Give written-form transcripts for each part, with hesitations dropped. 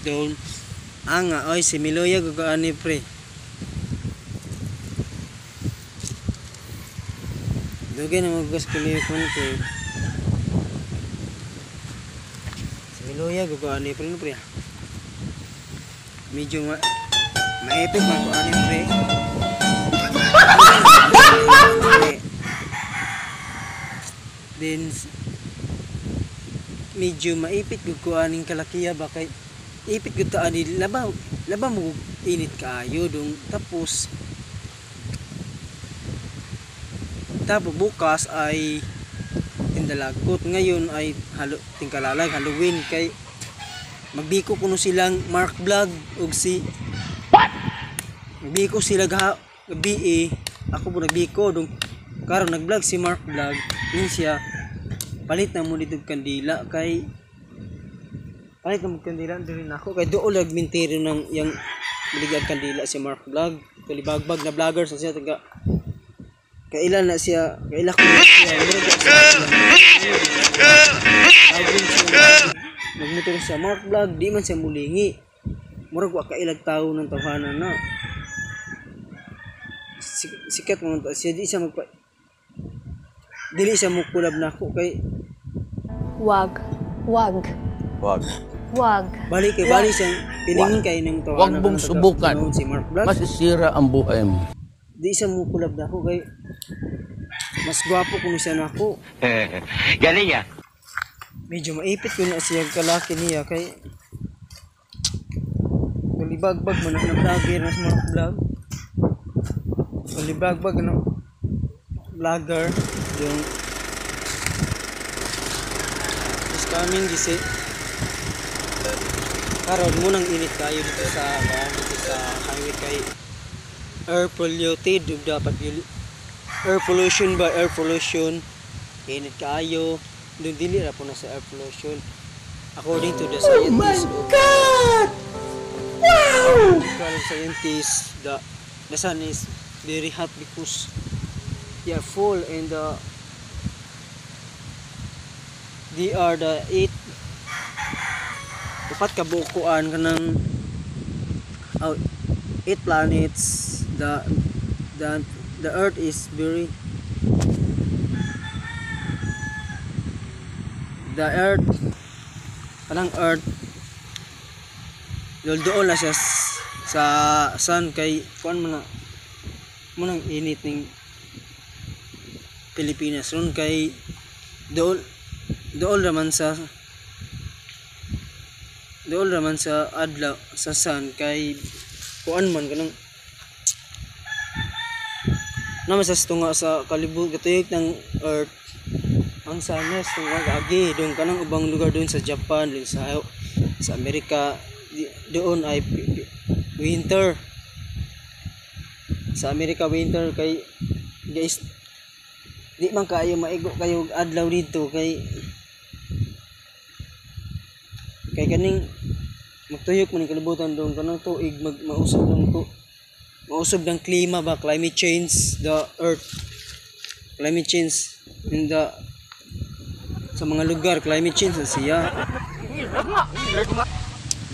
Doon anga oy si Miloya gugaan ni pre. Dugay na maggas telefon ko. Si Miloya gugaan ni pre. Medyo maipit man ko ani pre. Then medyo maipit gud ko aning kalakiya ba kay ipit gud ta ani laba mo init kaayo dong tapos bukas ay tindalagot ngayon ay tingkalalag Halloween kay magbiko kuno silang Mark Vlog ug si magbiko sila gabi ako po nagbiko dong karon nag-vlog si Mark Vlog yun siya palit na mo dito kandila kay palit na mo kandila diri nako kay dool nagmintero ng yang biligyan kandila si Mark Vlog kalibagbag na vlogger sa siya taga kailan na siya kaila ko siya magmotor sa Mark Vlog di man siya mulingi murag wa kailag tawo ng tawhanan na sikat mo siya di siya dili siya mo kulab na ako kay wag balik siyang pilingin kay ng tawanan wag mong subukan si Mark Vlog masisira ang buhay mo di siya mo kulab na ako kay mas gwapo kung siya na ako galing ya medyo maipit ko na siya kalaki niya kay kulibagbag man na vlogger na sa Mark Vlog kulibagbag na vlogger yung coming gisi karon mo nang init kayo dito sa highway kay air polluted dapat air pollution init kayo dun dili ra po na sa air pollution according to the scientists. Oh my god, wow, scientists the sun is very hot because they are full and they are the 8 kabukuan kanang 8 planets. The earth is very earth doon na siya sa sun kay kuan man nang init ning Pilipinas ron kay dool naman sa adlaw sa sun kay kuan man kanang naman sa tunga sa kalibot katuyok ng earth ang sanas tunga agi doon kanang ubang lugar doon sa Japan doon sa Amerika doon ay winter sa Amerika winter kay guys di man kayo maigo kayo adlaw dito kay kaning magtuyok man kalibutan doon kanang tuig mausog ng klima ba climate change the earth climate change in the sa mga lugar climate change na siya.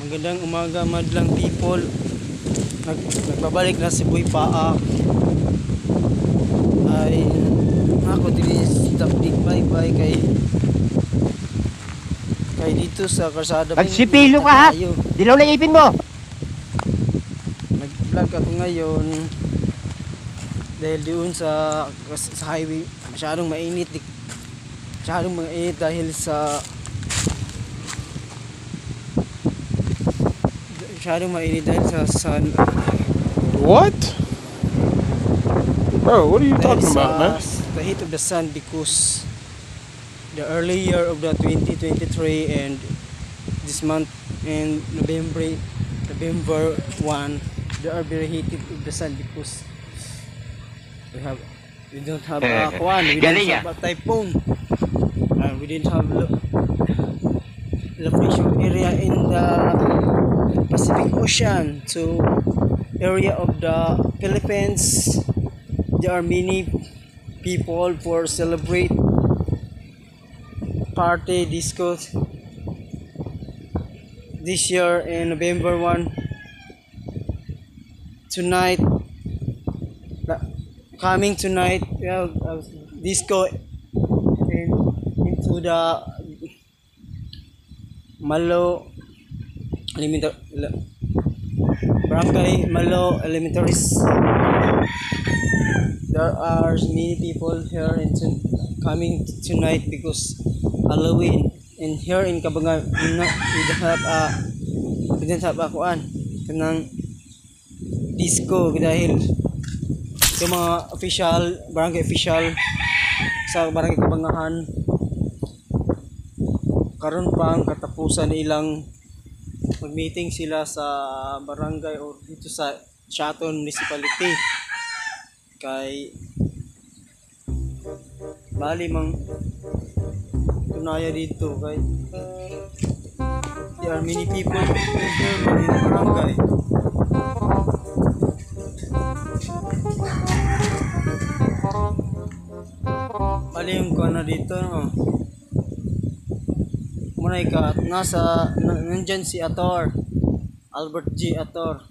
Magandang umaga madlang people, nagbabalik na si Boy Paak ay ako dili stop dig bye kay dito sa karsada magsipilo ka ha dilaw na ipin mo nag-vlog ako ngayon dahil doon sa highway masyadong mainit dahil sa sun. What? Bro, what are you talking about, man? The heat of the sun because the early year of the 2023 and this month and November 1 they are very heated of the sun because we don't have a typhoon. We didn't have low pressure area in the Pacific Ocean. So area of the Philippines, there are many people for celebrate party discos. this year in November 1 tonight, coming tonight, we have disco into the Malo Barangay Malo Elementary. There are many people here coming tonight because Halloween. And here in Kabangan, we don't have akuan kanang disco dahil yung mga official, barangay official sa barangay Kabangahan karon pa ang katapusan ilang mag-meeting sila sa barangay o dito sa Chaton Municipality kay bali mang tunaya dito kay there are many people here in the barangay. Bali yung kuha dito no? Muna ka nasa nandyan si Albert G. Ator